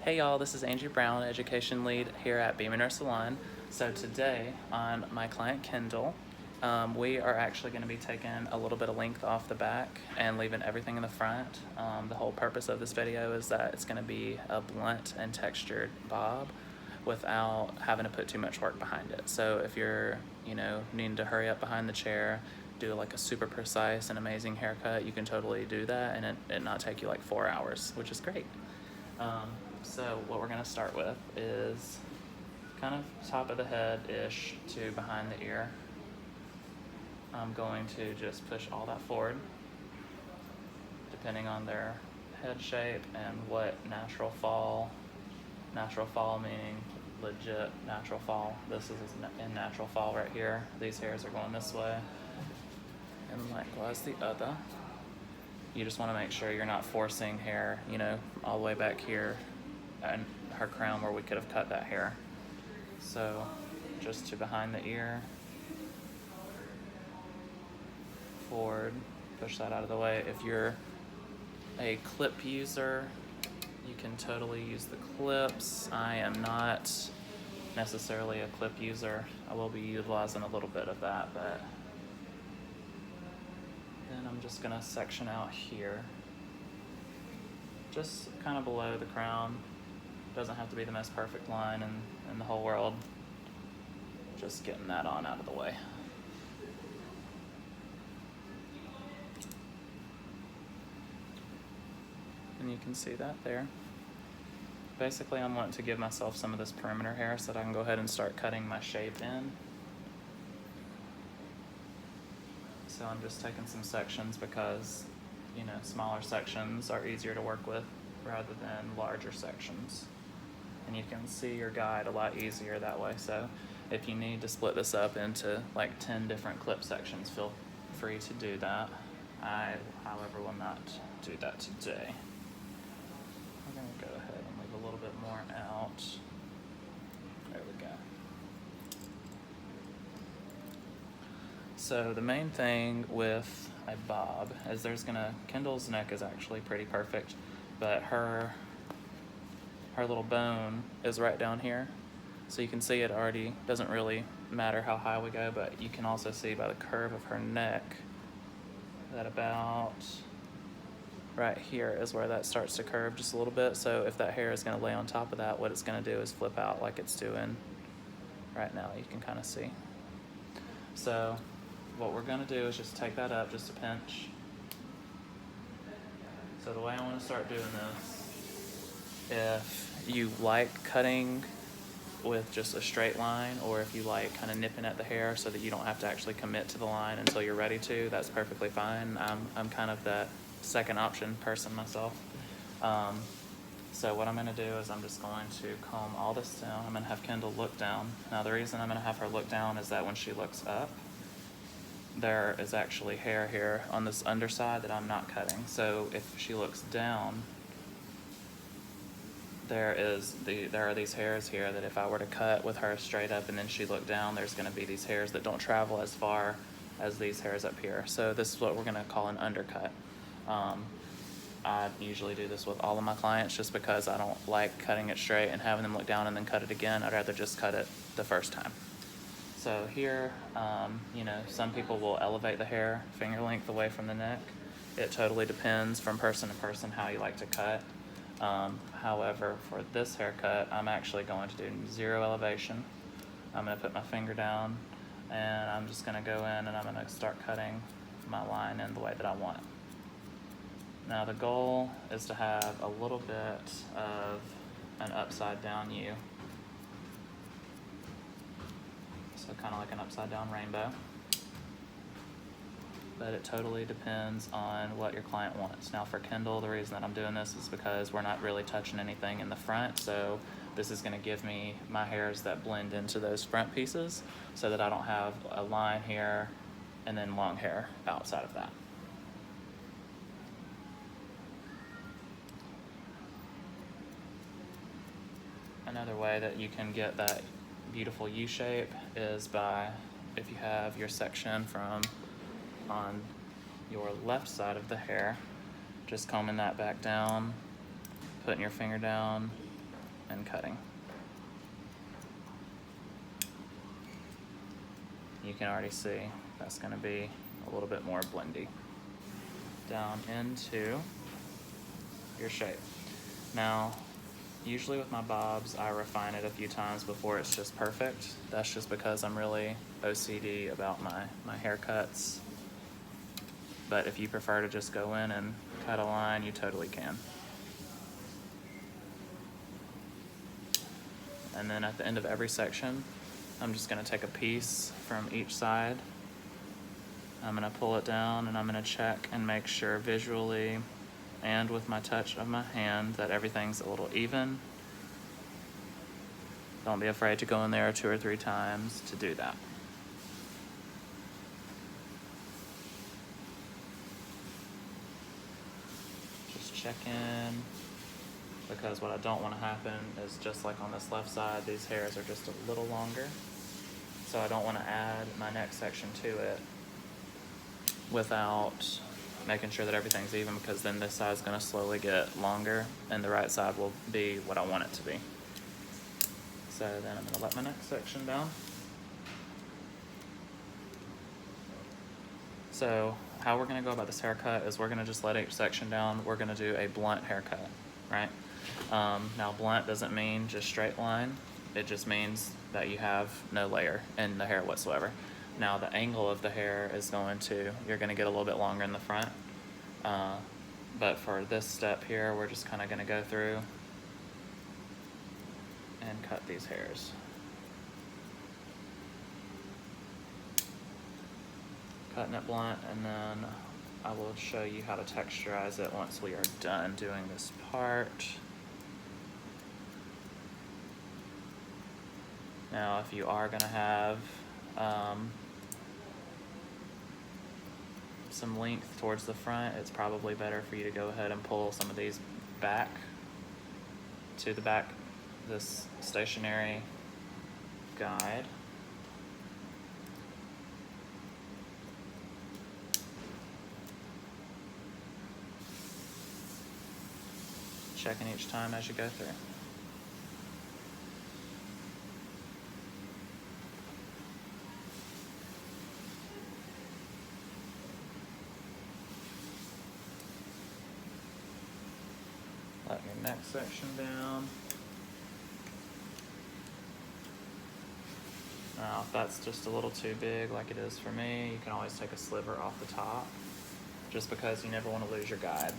Hey y'all, this is Angie Brown, Education Lead here at Beamer Salon. So today on my client Kendall, we are actually going to be taking a little bit of length off the back and leaving everything in the front. The whole purpose of this video is that it's going to be a blunt and textured bob without having to put too much work behind it. So if you're, needing to hurry up behind the chair, do like a super precise and amazing haircut, you can totally do that and it not take you like 4 hours, which is great. So what we're gonna start with is kind of top of the head-ish to behind the ear. I'm going to just push all that forward, depending on their head shape and what natural fall meaning legit natural fall. This is in natural fall right here. These hairs are going this way, and likewise the other. You just want to make sure you're not forcing hair, all the way back here and her crown where we could have cut that hair. So just to behind the ear, forward, push that out of the way. If you're a clip user, you can totally use the clips. I am not necessarily a clip user. I will be utilizing a little bit of that, but then I'm just gonna section out here, just kind of below the crown. Doesn't have to be the most perfect line in the whole world. Just getting that on out of the way. And you can see that there. Basically, I'm wanting to give myself some of this perimeter hair so that I can go ahead and start cutting my shape in. So I'm just taking some sections because, smaller sections are easier to work with rather than larger sections. And you can see your guide a lot easier that way. So if you need to split this up into like 10 different clip sections, feel free to do that. I, however, will not do that today. I'm gonna go ahead and leave a little bit more out. There we go. So the main thing with a bob is Kendall's neck is actually pretty perfect, but her little bone is right down here. So you can see it already doesn't really matter how high we go, but you can also see by the curve of her neck that about right here is where that starts to curve just a little bit. So if that hair is gonna lay on top of that, what it's gonna do is flip out like it's doing right now. You can kind of see. So what we're gonna do is just take that up just a pinch. So the way I wanna start doing this, if you like cutting with just a straight line, or if you like kind of nipping at the hair so that you don't have to actually commit to the line until you're ready to, that's perfectly fine. I'm kind of that second option person myself. So what I'm gonna do is I'm just going to comb all this down. I'm gonna have Kendall look down. Now the reason I'm gonna have her look down is that when she looks up, there is actually hair here on this underside that I'm not cutting. So if she looks down, there are these hairs here that if I were to cut with her straight up and then she looked down, there's gonna be these hairs that don't travel as far as these hairs up here. So this is what we're gonna call an undercut. I usually do this with all of my clients just because I don't like cutting it straight and having them look down and then cut it again. I'd rather just cut it the first time. So here, some people will elevate the hair finger length away from the neck. It totally depends from person to person how you like to cut. However, for this haircut, I'm actually going to do 0 elevation. I'm going to put my finger down and I'm just going to go in and I'm going to start cutting my line in the way that I want. Now the goal is to have a little bit of an upside down U. So kind of like an upside down rainbow. But it totally depends on what your client wants. Now for Kendall, the reason that I'm doing this is because we're not really touching anything in the front, so this is gonna give me my hairs that blend into those front pieces so that I don't have a line here and then long hair outside of that. Another way that you can get that beautiful U shape is by, if you have your section from on your left side of the hair, just combing that back down, putting your finger down, and cutting. You can already see that's going to be a little bit more blendy down into your shape. Now, usually with my bobs, I refine it a few times before it's just perfect. That's just because I'm really OCD about my haircuts. But if you prefer to just go in and cut a line, you totally can. And then at the end of every section, I'm just gonna take a piece from each side. I'm gonna pull it down and I'm gonna check and make sure visually and with my touch of my hand that everything's a little even. Don't be afraid to go in there 2 or 3 times to do that. Just check in, because what I don't want to happen is just like on this left side, these hairs are just a little longer. So I don't want to add my next section to it without making sure that everything's even, because then this side is going to slowly get longer and the right side will be what I want it to be. So then I'm going to let my next section down. So how we're going to go about this haircut is we're going to just let each section down. We're going to do a blunt haircut, right? Now blunt doesn't mean just straight line. It just means that you have no layer in the hair whatsoever. Now the angle of the hair is you're going to get a little bit longer in the front. But for this step here, we're just kind of going to go through and cut these hairs. Cutting it blunt, and then I will show you how to texturize it once we are done doing this part. Now, if you are gonna have some length towards the front, it's probably better for you to go ahead and pull some of these back to the back, this stationary guide. Checking each time as you go through. Let your next section down. Now, if that's just a little too big like it is for me, you can always take a sliver off the top, just because you never want to lose your guide.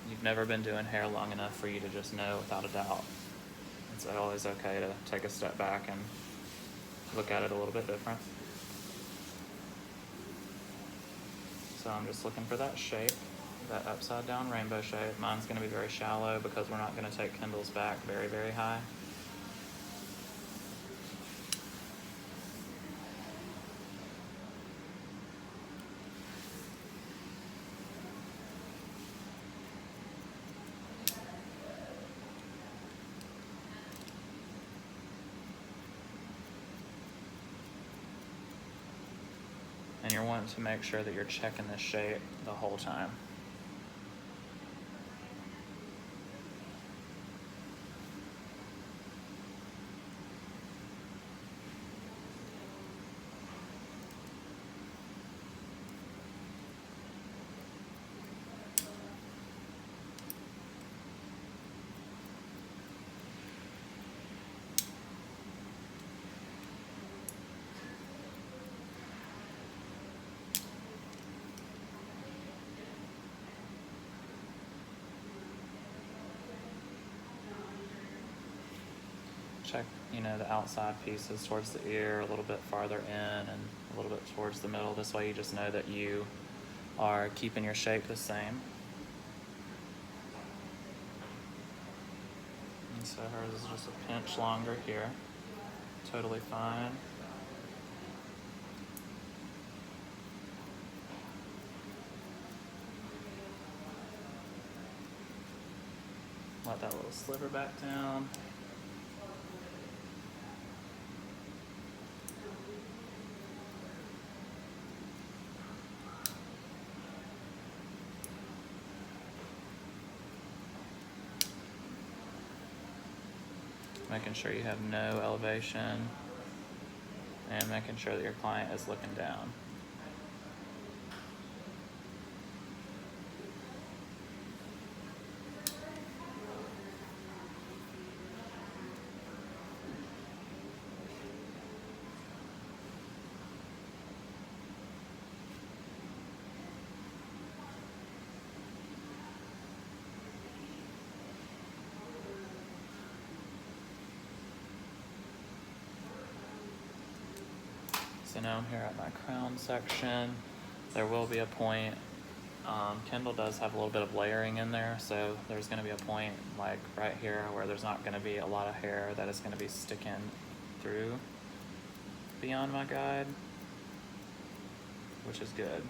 You've never been doing hair long enough for you to just know without a doubt. It's always okay to take a step back and look at it a little bit different. So I'm just looking for that shape, that upside down rainbow shape. Mine's going to be very shallow because we're not going to take Kendall's back very, very high. And you're wanting to make sure that you're checking the shape the whole time. Check, the outside pieces towards the ear, a little bit farther in and a little bit towards the middle. This way you just know that you are keeping your shape the same. And so hers is just a pinch longer here. Totally fine. Let that little sliver back down. making sure you have no elevation, and making sure that your client is looking down. So now I'm here at my crown section. There will be a point. Kendall does have a little bit of layering in there, so there's going to be a point like right here where there's not going to be a lot of hair that is going to be sticking through beyond my guide, which is good.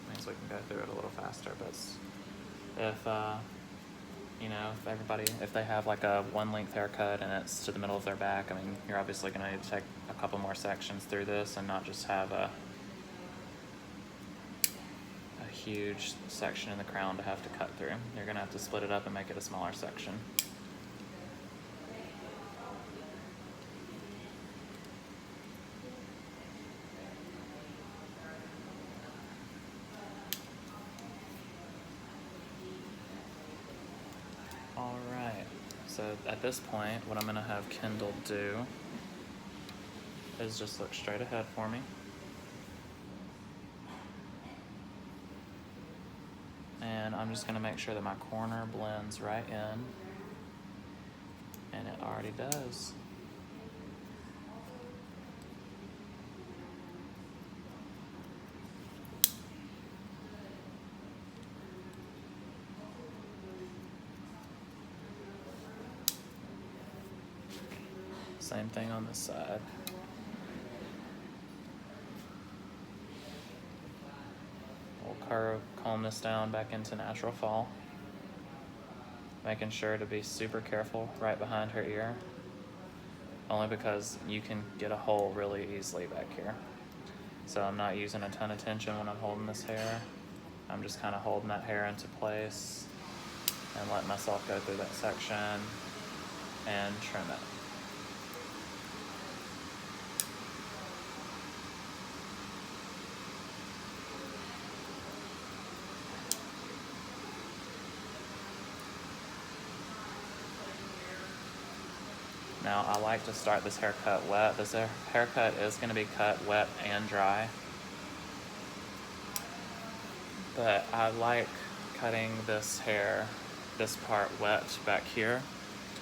Means we can go through it a little faster. But if you know, if they have like a one length haircut and it's to the middle of their back, I mean, you're obviously going to need to take a couple more sections through this and not just have a huge section in the crown to have to cut through. You're going to have to split it up and make it a smaller section. Alright, so at this point, what I'm going to have Kendall do is just look straight ahead for me. And I'm just going to make sure that my corner blends right in. And it already does. Same thing on this side. We'll comb this down back into natural fall. Making sure to be super careful right behind her ear. Only because you can get a hole really easily back here. So I'm not using a ton of tension when I'm holding this hair. I'm just kind of holding that hair into place and letting myself go through that section and trim it. Now, I like to start this haircut wet. This haircut is going to be cut wet and dry. But I like cutting this part wet back here,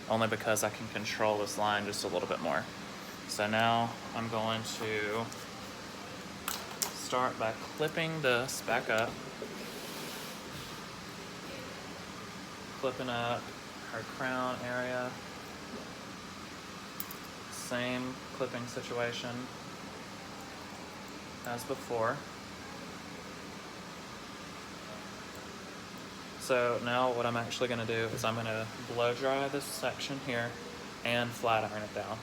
only because I can control this line just a little bit more. So now I'm going to start by clipping this back up. Clipping up her crown area. Same clipping situation as before. So now what I'm actually going to do is I'm going to blow dry this section here and flat iron it down.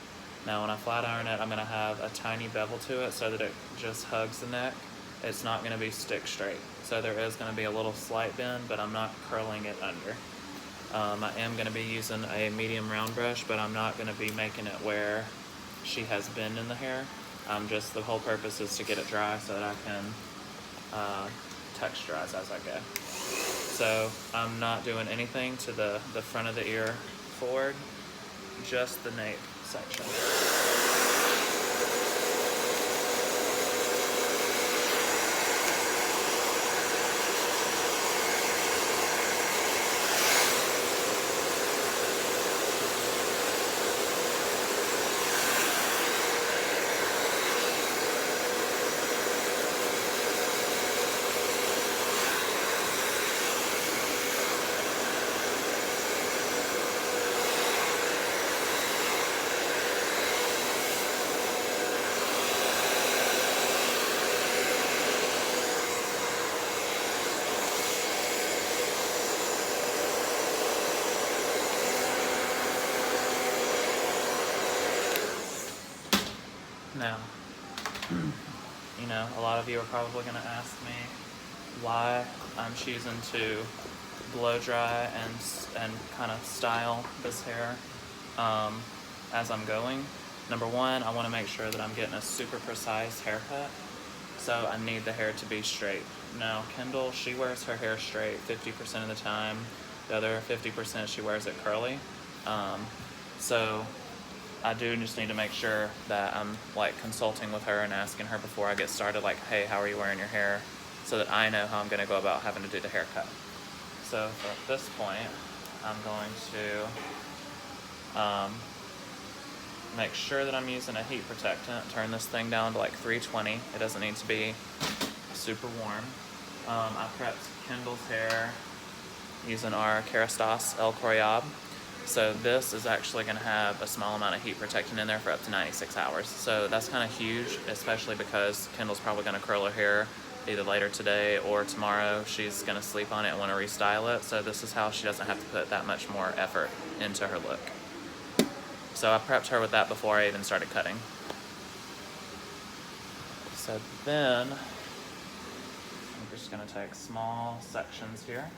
Now when I flat iron it, I'm going to have a tiny bevel to it so that it just hugs the neck. It's not going to be stick straight. So there is going to be a little slight bend, but I'm not curling it under. I am going to be using a medium round brush, but I'm not going to be making it where she has bend in the hair. The whole purpose is to get it dry so that I can texturize as I go. So I'm not doing anything to the front of the ear forward, just the nape section. Now, a lot of you are probably going to ask me why I'm choosing to blow dry and kind of style this hair as I'm going. Number one, I want to make sure that I'm getting a super precise haircut, so I need the hair to be straight. Now, Kendall, she wears her hair straight 50% of the time. The other 50% she wears it curly. So I do just need to make sure that I'm like consulting with her and asking her before I get started, like, hey, how are you wearing your hair? So that I know how I'm going to go about having to do the haircut. So at this point, I'm going to make sure that I'm using a heat protectant. Turn this thing down to like 320. It doesn't need to be super warm. I prepped Kendall's hair using our Kerastase El Coriab. So this is actually going to have a small amount of heat protectant in there for up to 96 hours. So that's kind of huge, especially because Kendall's probably going to curl her hair either later today or tomorrow. She's going to sleep on it and want to restyle it. So this is how she doesn't have to put that much more effort into her look. So I prepped her with that before I even started cutting. So then I'm just going to take small sections here.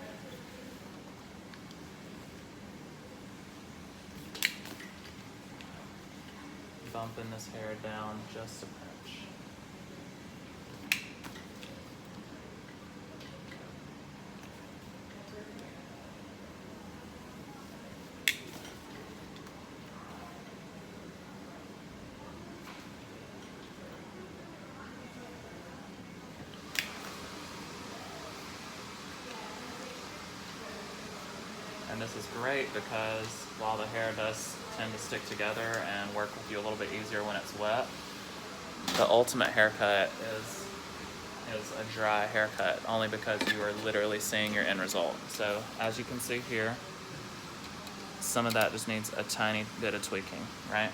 Bumping this hair down just a pinch. And this is great because while the hair does tend to stick together and work with you a little bit easier when it's wet, the ultimate haircut is a dry haircut, only because you are literally seeing your end result. So as you can see here, some of that just needs a tiny bit of tweaking, right?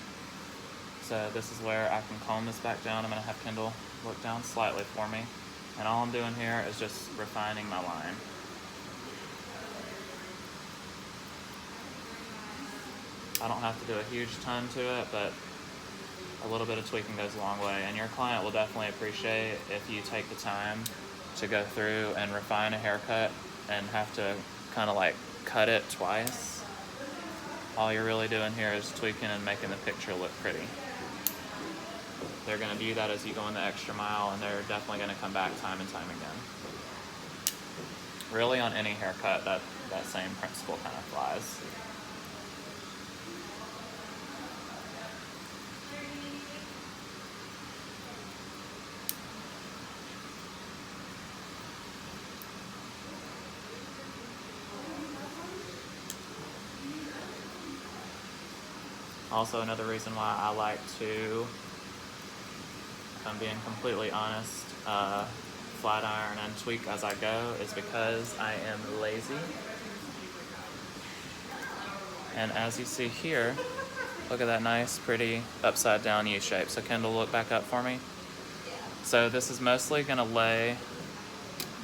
So this is where I can comb this back down. I'm gonna have Kendall look down slightly for me. And all I'm doing here is just refining my line. I don't have to do a huge ton to it, but a little bit of tweaking goes a long way. And your client will definitely appreciate if you take the time to go through and refine a haircut and have to kind of like cut it twice. All you're really doing here is tweaking and making the picture look pretty. They're going to view that as you going the extra mile, and they're definitely going to come back time and time again. Really, on any haircut, that same principle kind of applies. Also, another reason why I like to, if I'm being completely honest, flat iron and tweak as I go is because I am lazy. And as you see here, look at that nice, pretty upside down U shape. So Kendall, look back up for me. So this is mostly gonna lay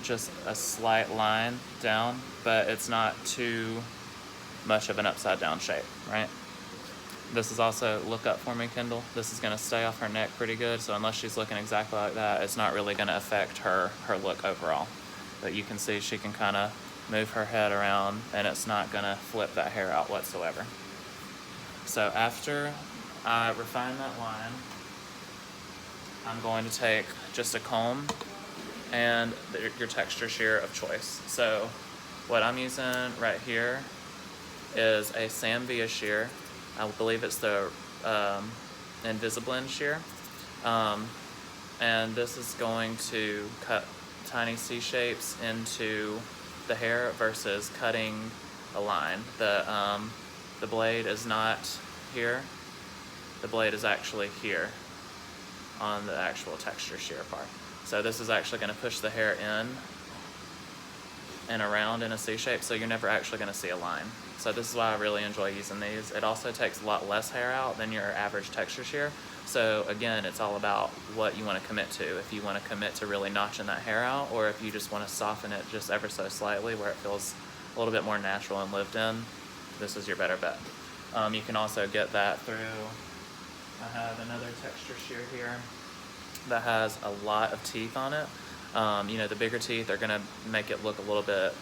just a slight line down, but it's not too much of an upside down shape, right? This is also, look up for me, Kendall. This is gonna stay off her neck pretty good, so unless she's looking exactly like that, it's not really gonna affect her look overall. But you can see she can kind of move her head around and it's not gonna flip that hair out whatsoever. So after I refine that line, I'm going to take just a comb and your texture shear of choice. So what I'm using right here is a Samvia shear. I believe it's the Invisablend shear. And this is going to cut tiny C shapes into the hair versus cutting a line. The blade is not here. The blade is actually here on the actual texture shear part. So this is actually going to push the hair in and around in a C shape, so you're never actually going to see a line. So this is why I really enjoy using these. It also takes a lot less hair out than your average texture shear. So again, it's all about what you want to commit to. If you want to commit to really notching that hair out, or if you just want to soften it just ever so slightly where it feels a little bit more natural and lived in, this is your better bet. You can also get that through, I have another texture shear here that has a lot of teeth on it. You know, the bigger teeth are gonna make it look a little bit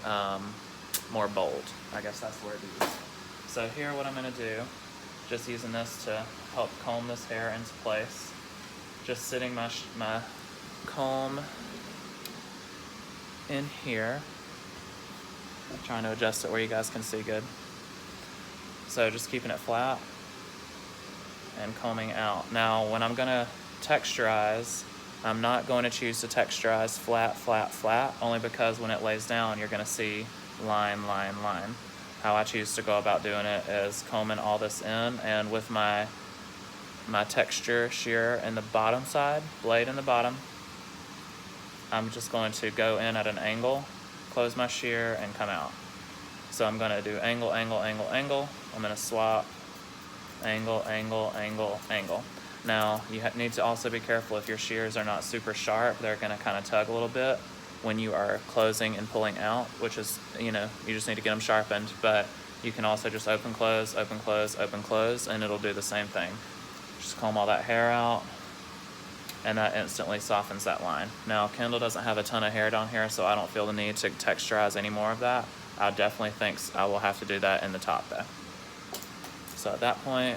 more bold. I guess that's the word to use. So here what I'm gonna do, just using this to help comb this hair into place, just sitting my comb in here. I'm trying to adjust it where you guys can see good. So just keeping it flat and combing out. Now when I'm gonna texturize, I'm not going to choose to texturize flat, flat, flat, only because when it lays down, you're gonna see line, line, line. How I choose to go about doing it is combing all this in, and with my texture shear in the bottom side, blade in the bottom, I'm just going to go in at an angle, close my shear, and come out. So I'm gonna do angle, angle, angle, angle. I'm gonna swap, angle, angle, angle, angle. Now, you need to also be careful if your shears are not super sharp. They're gonna kind of tug a little bit when you are closing and pulling out, which is, you just need to get them sharpened. But you can also just open, close, open, close, open, close, and it'll do the same thing. Just comb all that hair out, and that instantly softens that line. Now, Kendall doesn't have a ton of hair down here, so I don't feel the need to texturize any more of that. I definitely think I will have to do that in the top though. So at that point,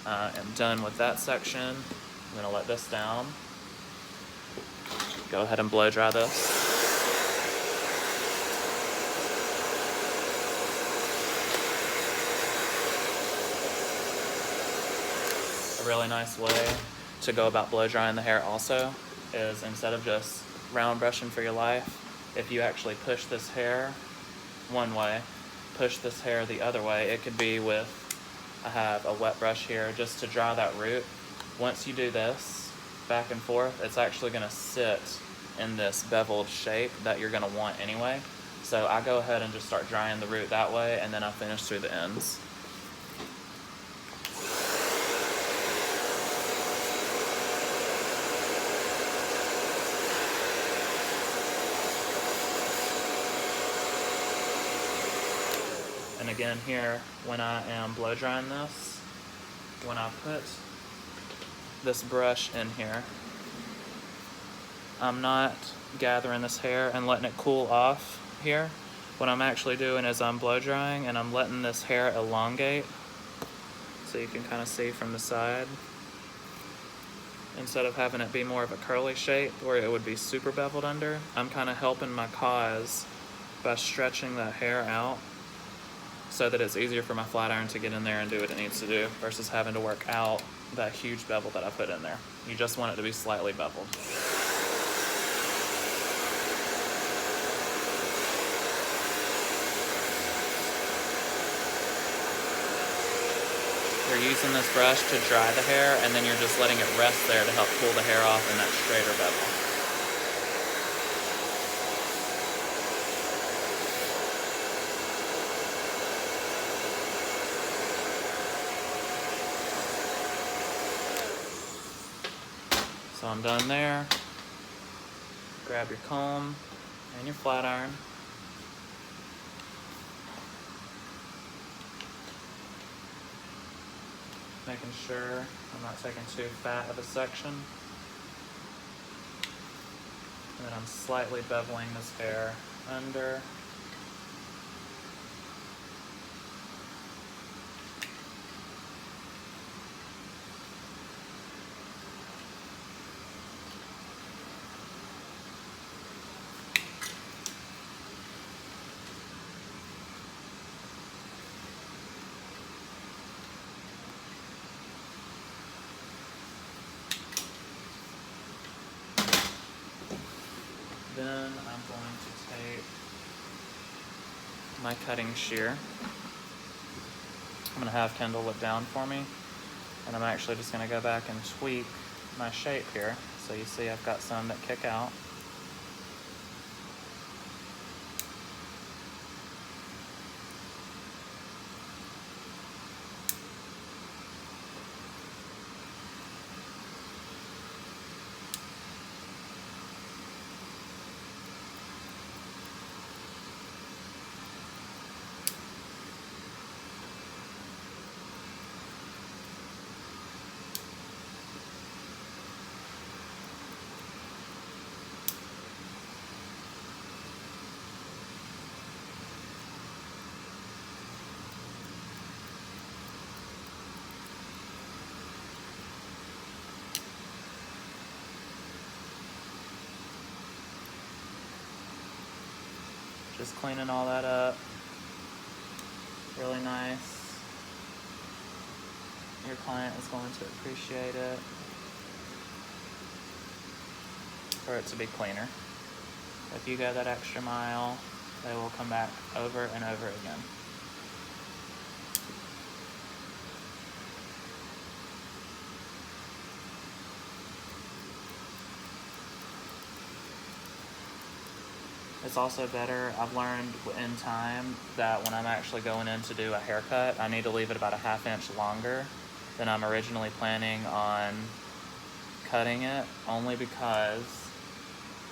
I am done with that section. I'm gonna let this down. Go ahead and blow dry this. A really nice way to go about blow drying the hair also is, instead of just round brushing for your life, if you actually push this hair one way, push this hair the other way. It could be with, I have a wet brush here just to dry that root. Once you do this back and forth, it's actually gonna sit in this beveled shape that you're gonna want anyway. So I go ahead and just start drying the root that way, and then I finish through the ends. And again here, when I am blow drying this, when I put this brush in here, I'm not gathering this hair and letting it cool off here. What I'm actually doing is I'm blow drying and I'm letting this hair elongate, so you can kind of see from the side, instead of having it be more of a curly shape where it would be super beveled under. I'm kind of helping my cause by stretching that hair out so that it's easier for my flat iron to get in there and do what it needs to do versus having to work out that huge bevel that I put in there. You just want it to be slightly beveled. You're using this brush to dry the hair, and then you're just letting it rest there to help pull the hair off in that straighter bevel. So I'm done there. Grab your comb and your flat iron. Making sure I'm not taking too fat of a section. And then I'm slightly beveling this hair under. Then I'm going to take my cutting shear. I'm going to have Kendall look down for me, and I'm actually just going to go back and tweak my shape here. So you see I've got some that kick out. Just cleaning all that up. Really nice. Your client is going to appreciate it for it to be cleaner. If you go that extra mile, they will come back over and over again. It's also better, I've learned in time that when I'm actually going in to do a haircut, I need to leave it about a ½ inch longer than I'm originally planning on cutting it, only because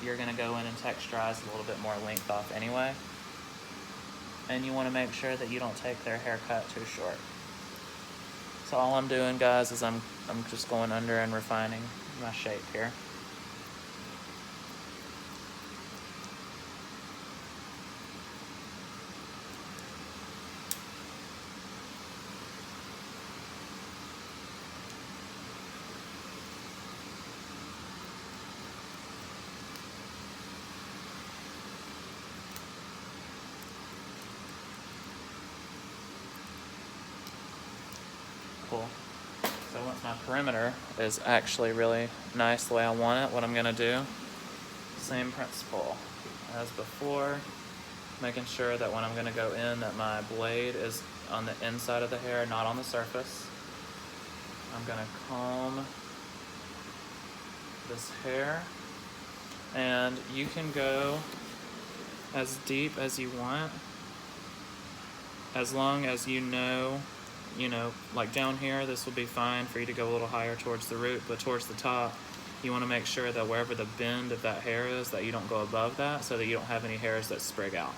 you're gonna go in and texturize a little bit more length off anyway. And you wanna make sure that you don't take their haircut too short. So all I'm doing, guys, is I'm just going under and refining my shape here. Cool. So once my perimeter is actually really nice the way I want it, what I'm gonna do, same principle as before, making sure that when I'm gonna go in that my blade is on the inside of the hair, not on the surface. I'm gonna comb this hair, and you can go as deep as you want, as long as you know, like down here, this will be fine for you to go a little higher towards the root, but towards the top, you want to make sure that wherever the bend of that hair is, that you don't go above that, so that you don't have any hairs that sprig out.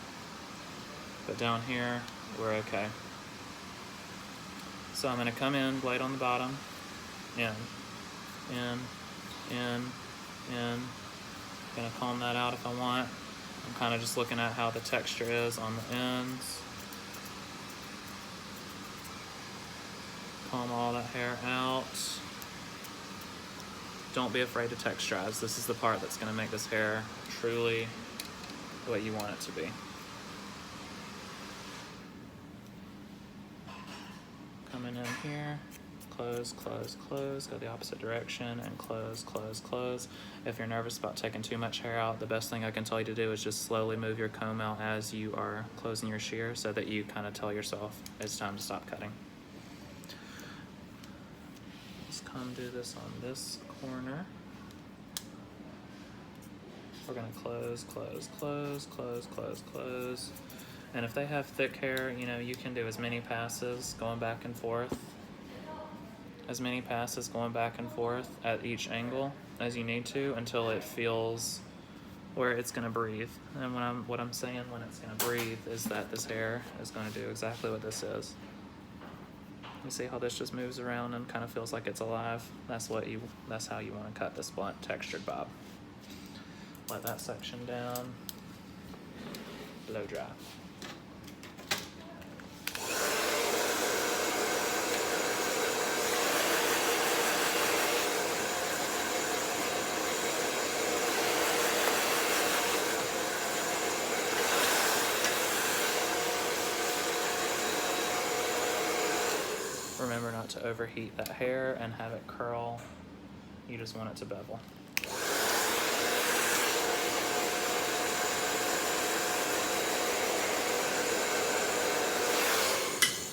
But down here, we're okay. So I'm going to come in, blade on the bottom, in. Going to comb that out if I want. I'm kind of just looking at how the texture is on the ends. Comb all that hair out. Don't be afraid to texturize. This is the part that's going to make this hair truly what you want it to be. Coming in here, close, close, close, go the opposite direction, and close, close, close. If you're nervous about taking too much hair out, the best thing I can tell you to do is just slowly move your comb out as you are closing your shear, so that you kind of tell yourself it's time to stop cutting. Let's come do this on this corner. We're gonna close, close, close, close, close, close. And if they have thick hair, you can do as many passes going back and forth. As many passes going back and forth at each angle as you need to, until it feels where it's gonna breathe. And what I'm saying when it's gonna breathe is that this hair is gonna do exactly what this is. You see how this just moves around and kind of feels like it's alive? That's how you want to cut this blunt textured bob. Let that section down. Blow dry. Remember not to overheat that hair and have it curl. You just want it to bevel.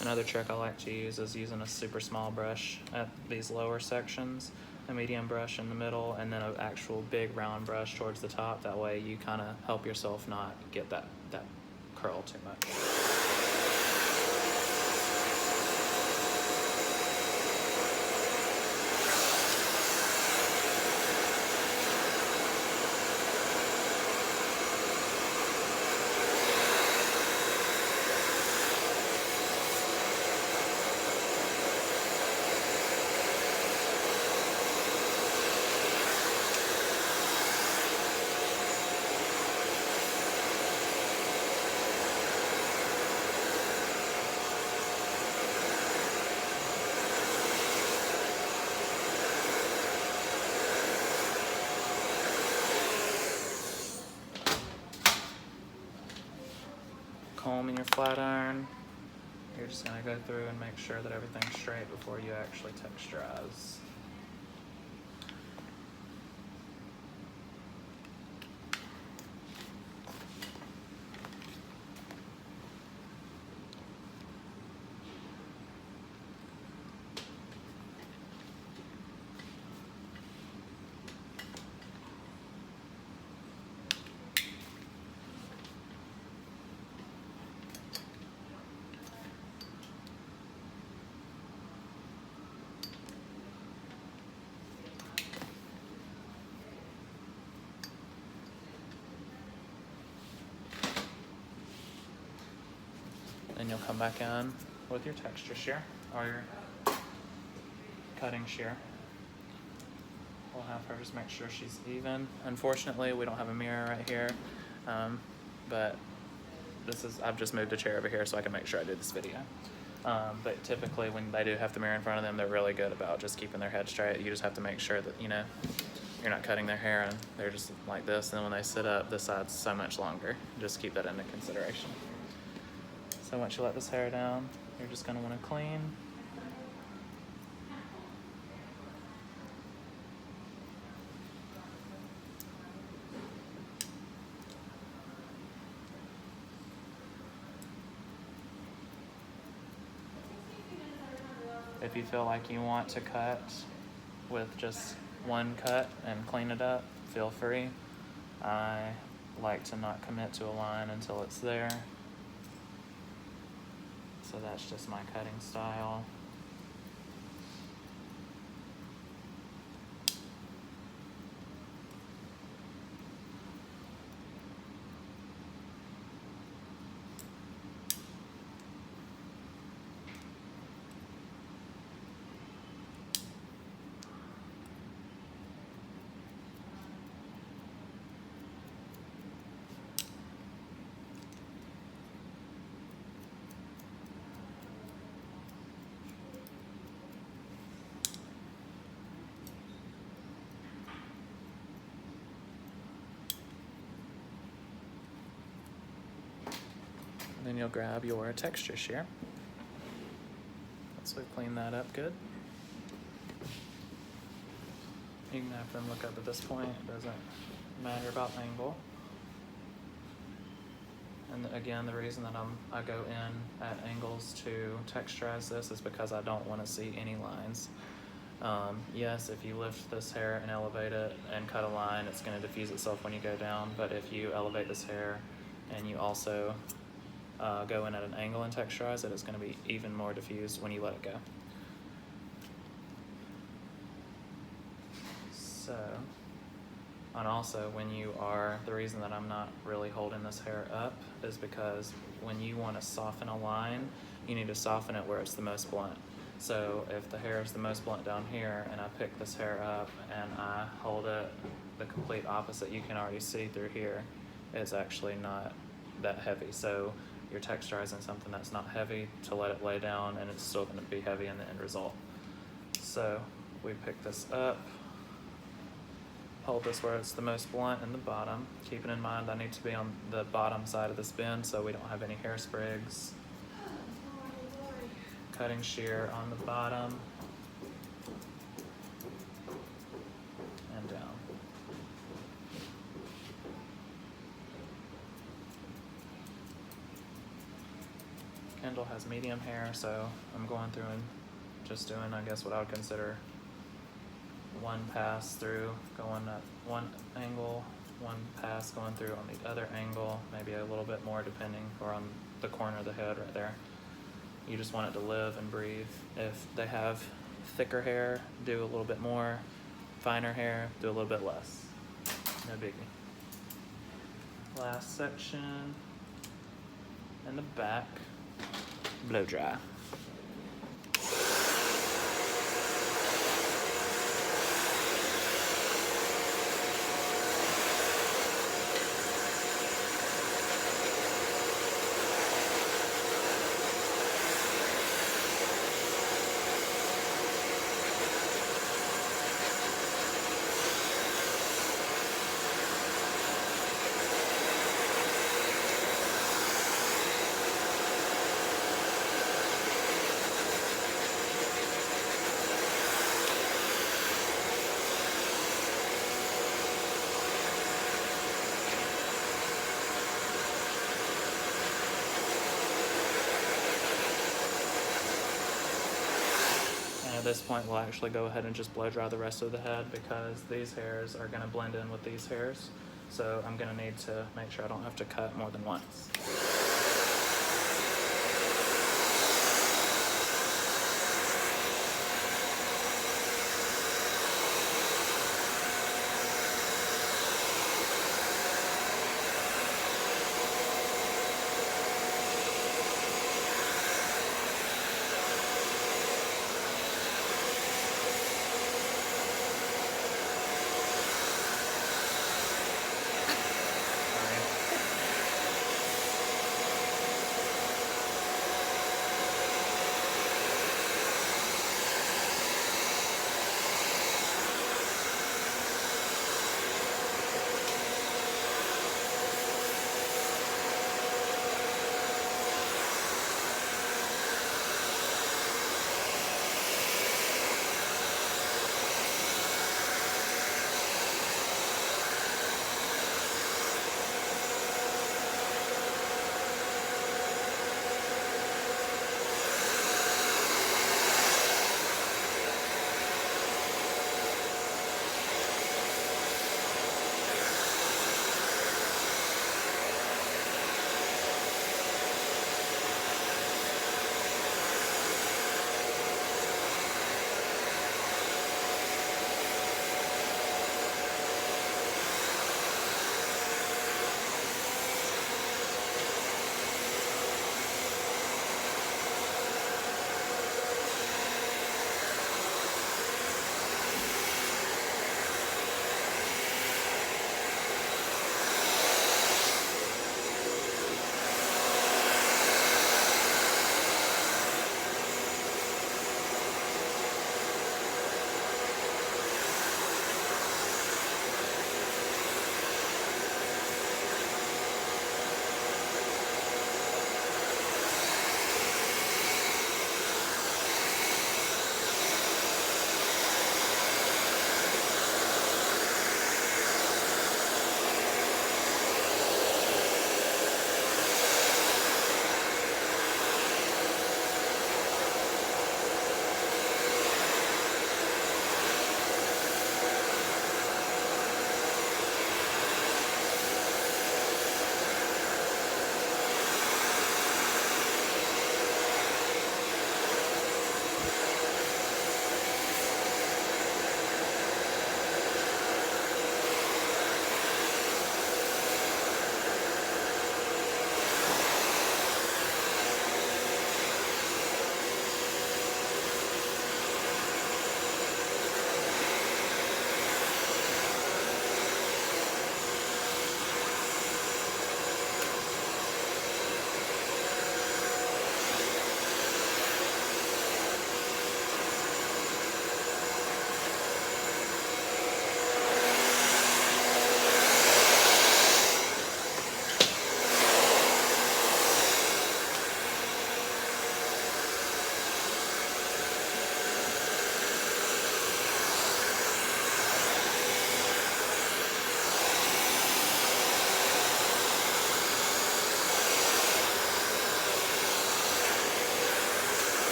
Another trick I like to use is using a super small brush at these lower sections, a medium brush in the middle, and then an actual big round brush towards the top. That way you kind of help yourself not get that curl too much. your flat iron, you're just gonna go through and make sure that everything's straight before you actually texturize. Then you'll come back in with your texture shear or your cutting shear. We'll have her just make sure she's even. Unfortunately, we don't have a mirror right here, but I've just moved a chair over here so I can make sure I did this video. But typically when they do have the mirror in front of them, they're really good about just keeping their head straight. You just have to make sure that, you know, you're not cutting their hair and they're just like this, and then when they sit up, this side's so much longer. Just keep that into consideration. So once you let this hair down, you're just gonna wanna clean. If you feel like you want to cut with just one cut and clean it up, feel free. I like to not commit to a line until it's there. So that's just my cutting style. Then you'll grab your texture shear. Once we've cleaned that up good. You can have them look up at this point. It doesn't matter about angle. And again, the reason that I go in at angles to texturize this is because I don't want to see any lines. Yes, if you lift this hair and elevate it and cut a line, it's going to diffuse itself when you go down. But if you elevate this hair and you also go in at an angle and texturize it, it's going to be even more diffused when you let it go. So, and also when the reason that I'm not really holding this hair up is because when you want to soften a line, you need to soften it where it's the most blunt. So if the hair is the most blunt down here and I pick this hair up and I hold it the complete opposite, you can already see through here, it's actually not that heavy. So you're texturizing something that's not heavy to let it lay down, and it's still going to be heavy in the end result. So we pick this up, hold this where it's the most blunt in the bottom, keeping in mind I need to be on the bottom side of this bend so we don't have any hair sprigs. Cutting shear on the bottom and down. Kendall has medium hair, so I'm going through and just doing, I guess, what I would consider one pass through, going at one angle, one pass going through on the other angle, maybe a little bit more depending, or on the corner of the head right there. You just want it to live and breathe. If they have thicker hair, do a little bit more. Finer hair, do a little bit less. No biggie. Last section in the back. Blow dry. at this point, we'll actually go ahead and just blow dry the rest of the head because these hairs are gonna blend in with these hairs. So I'm gonna need to make sure I don't have to cut more than once.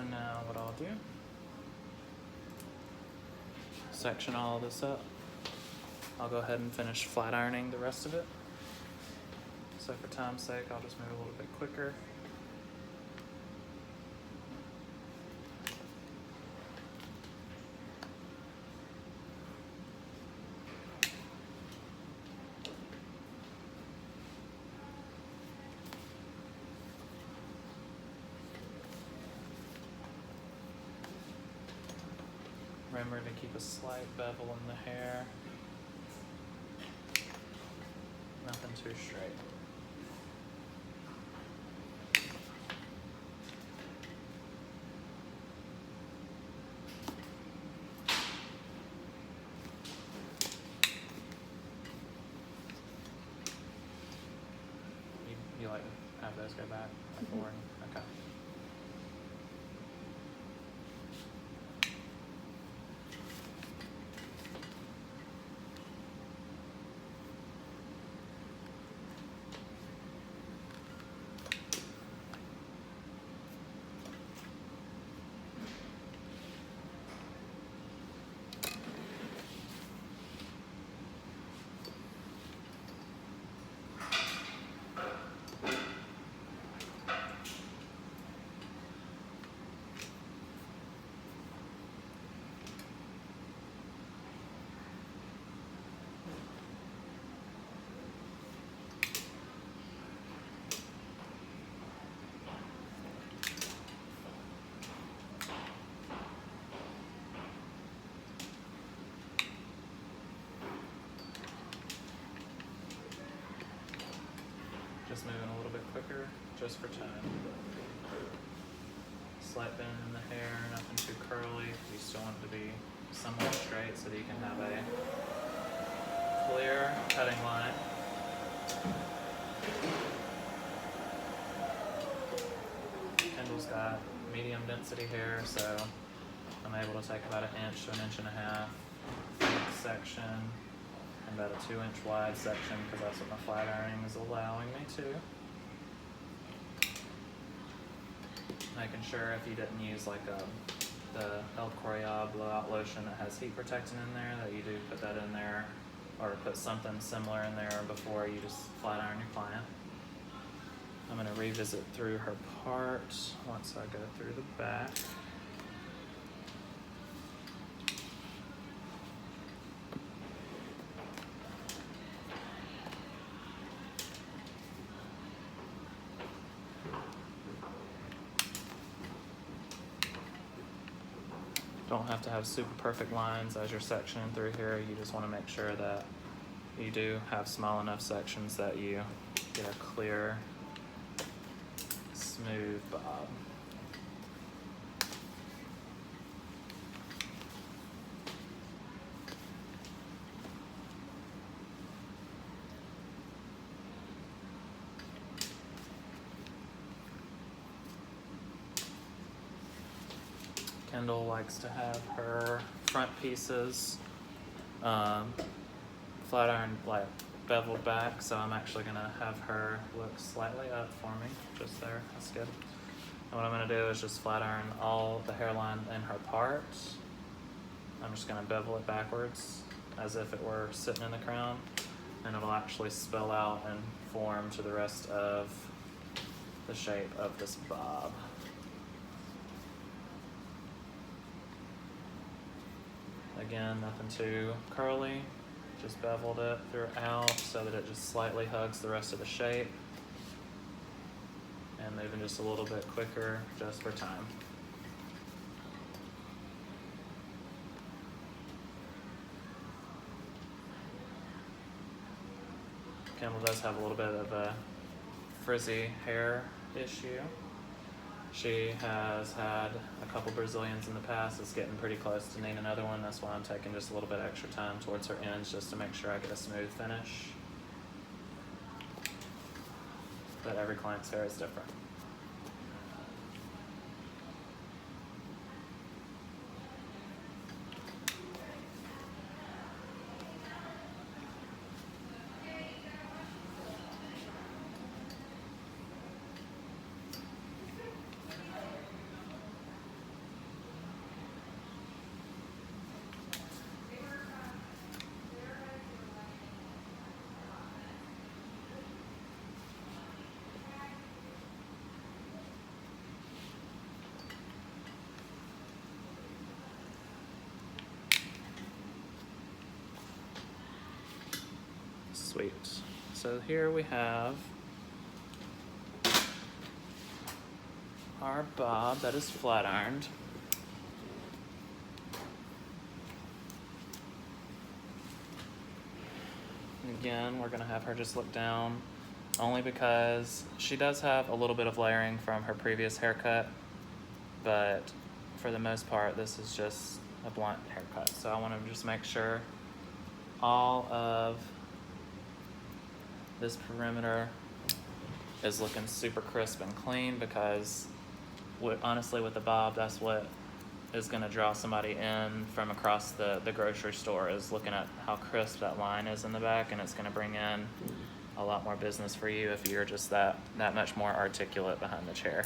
So now what I'll do, section all of this up. I'll go ahead and finish flat ironing the rest of it. So for time's sake, I'll just move a little bit quicker. Remember to keep a slight bevel in the hair. Nothing too straight. You like to have those go back and forward? Okay. Just moving a little bit quicker, just for time. Slight bend in the hair, nothing too curly. You still want it to be somewhat straight so that you can have a clear cutting line. Kendall's got medium density hair, so I'm able to take about 1 inch to 1.5 inches thick section and about a 2-inch wide section because that's what my flat ironing is allowing me to. Making sure if you didn't use like the El Coriab blowout lotion that has heat protectant in there, that you do put that in there or put something similar in there before you just flat iron your client. I'm going to revisit through her part once I go through the back. Don't have to have super perfect lines as you're sectioning through here. You just want to make sure that you do have small enough sections that you get a clear, smooth bob. Kendall likes to have her front pieces flat iron, like beveled back, so I'm actually gonna have her look slightly up for me, just there. That's good. And what I'm gonna do is just flat iron all the hairline in her part. I'm just gonna bevel it backwards as if it were sitting in the crown, and it'll actually spill out and form to the rest of the shape of this bob. Again, nothing too curly, just beveled it throughout so that it just slightly hugs the rest of the shape. And moving just a little bit quicker just for time. Kendall does have a little bit of a frizzy hair issue. She has had a couple Brazilians in the past. It's getting pretty close to needing another one. That's why I'm taking just a little bit extra time towards her ends just to make sure I get a smooth finish. But every client's hair is different. Sweet. So here we have our bob that is flat ironed. again, we're gonna have her just look down, only because she does have a little bit of layering from her previous haircut, but for the most part, this is just a blunt haircut. So I wanna just make sure all of this perimeter is looking super crisp and clean, because honestly with the bob, that's what is going to draw somebody in from across the grocery store, is looking at how crisp that line is in the back, and it's going to bring in a lot more business for you if you're just that much more articulate behind the chair.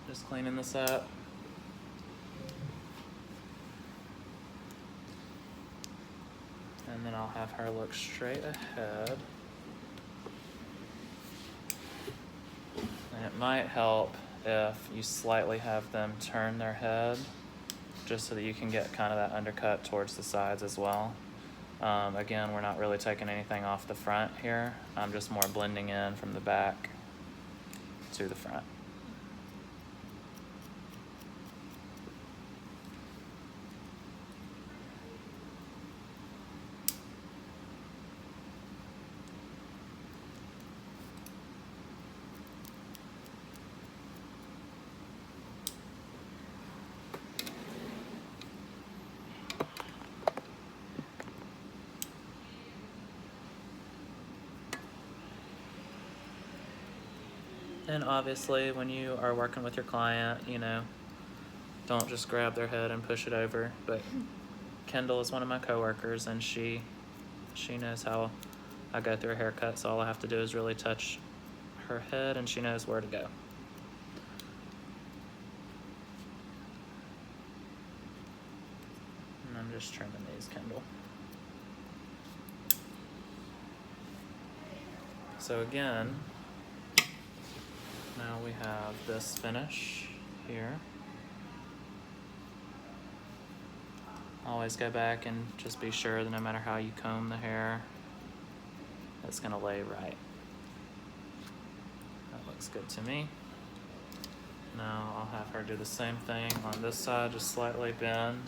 Just cleaning this up. And then I'll have her look straight ahead. And it might help if you slightly have them turn their head, just so that you can get kind of that undercut towards the sides as well. Again, we're not really taking anything off the front here. I'm just more blending in from the back to the front. And obviously, when you are working with your client, you know, don't just grab their head and push it over. But Kendall is one of my coworkers, and she knows how I go through a haircut, so all I have to do is really touch her head, and she knows where to go. And I'm just trimming these, Kendall. So again, now we have this finish here. Always go back and just be sure that no matter how you comb the hair, it's gonna lay right. That looks good to me. Now I'll have her do the same thing on this side, just slightly bend.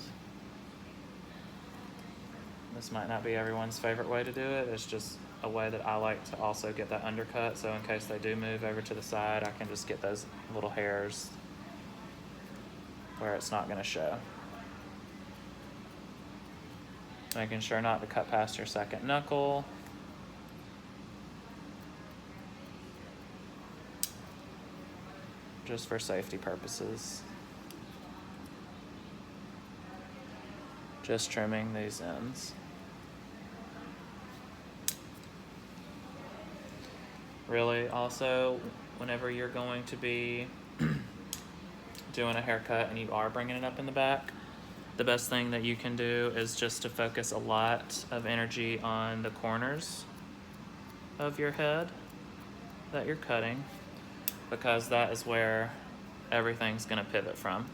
This might not be everyone's favorite way to do it. It's just a way that I like to also get that undercut, so in case they do move over to the side, I can just get those little hairs where it's not going to show. Making sure not to cut past your second knuckle. Just for safety purposes. Just trimming these ends. Really, also, whenever you're going to be doing a haircut and you are bringing it up in the back, the best thing that you can do is just to focus a lot of energy on the corners of your head that you're cutting, because that is where everything's going to pivot from.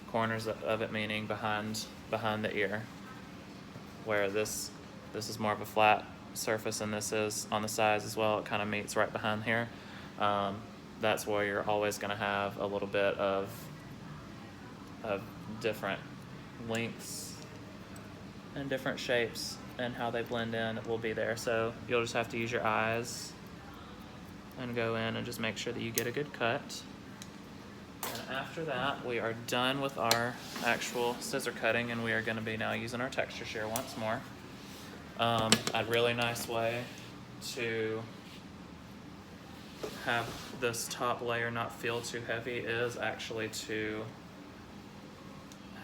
Corners of it meaning behind the ear, where this is more of a flat surface and this is on the sides as well. It kind of meets right behind here. That's where you're always going to have a little bit of different lengths and different shapes, and how they blend in will be there. So you'll just have to use your eyes and go in and just make sure that you get a good cut. And after that, we are done with our actual scissor cutting, and we are going to be now using our texture shear once more. A really nice way to have this top layer not feel too heavy is actually to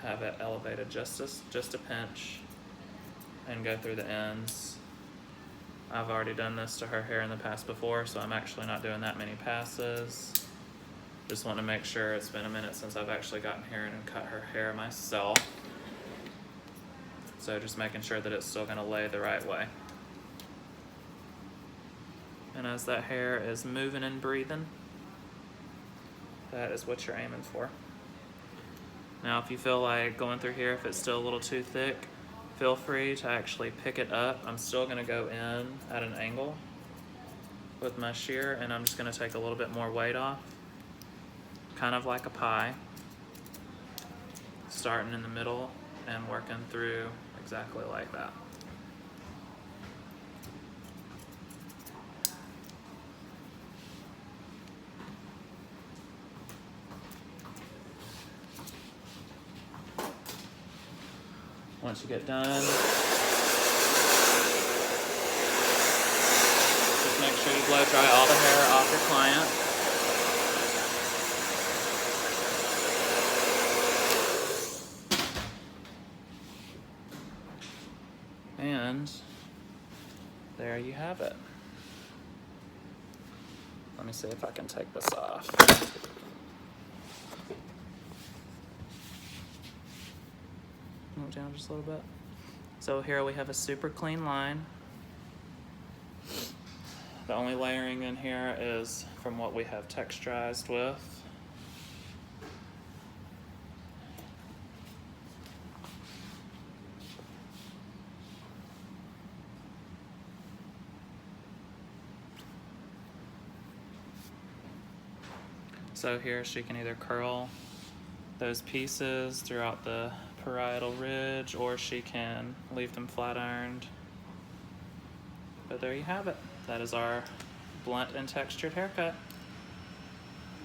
have it elevated just a pinch and go through the ends. I've already done this to her hair in the past before, so I'm actually not doing that many passes. Just want to make sure. It's been a minute since I've actually gotten here and cut her hair myself. So just making sure that it's still going to lay the right way. And as that hair is moving and breathing, that is what you're aiming for. Now if you feel like going through here, if it's still a little too thick, feel free to actually pick it up. I'm still going to go in at an angle with my shear, and I'm just going to take a little bit more weight off, kind of like a pie. starting in the middle and working through exactly like that. Once you get done, just make sure you blow dry all the hair off your client. And there you have it. Let me see if I can take this off. Move down just a little bit. So here we have a super clean line. The only layering in here is from what we have texturized with. So here she can either curl those pieces throughout the parietal ridge, or she can leave them flat ironed. But there you have it. That is our blunt and textured haircut.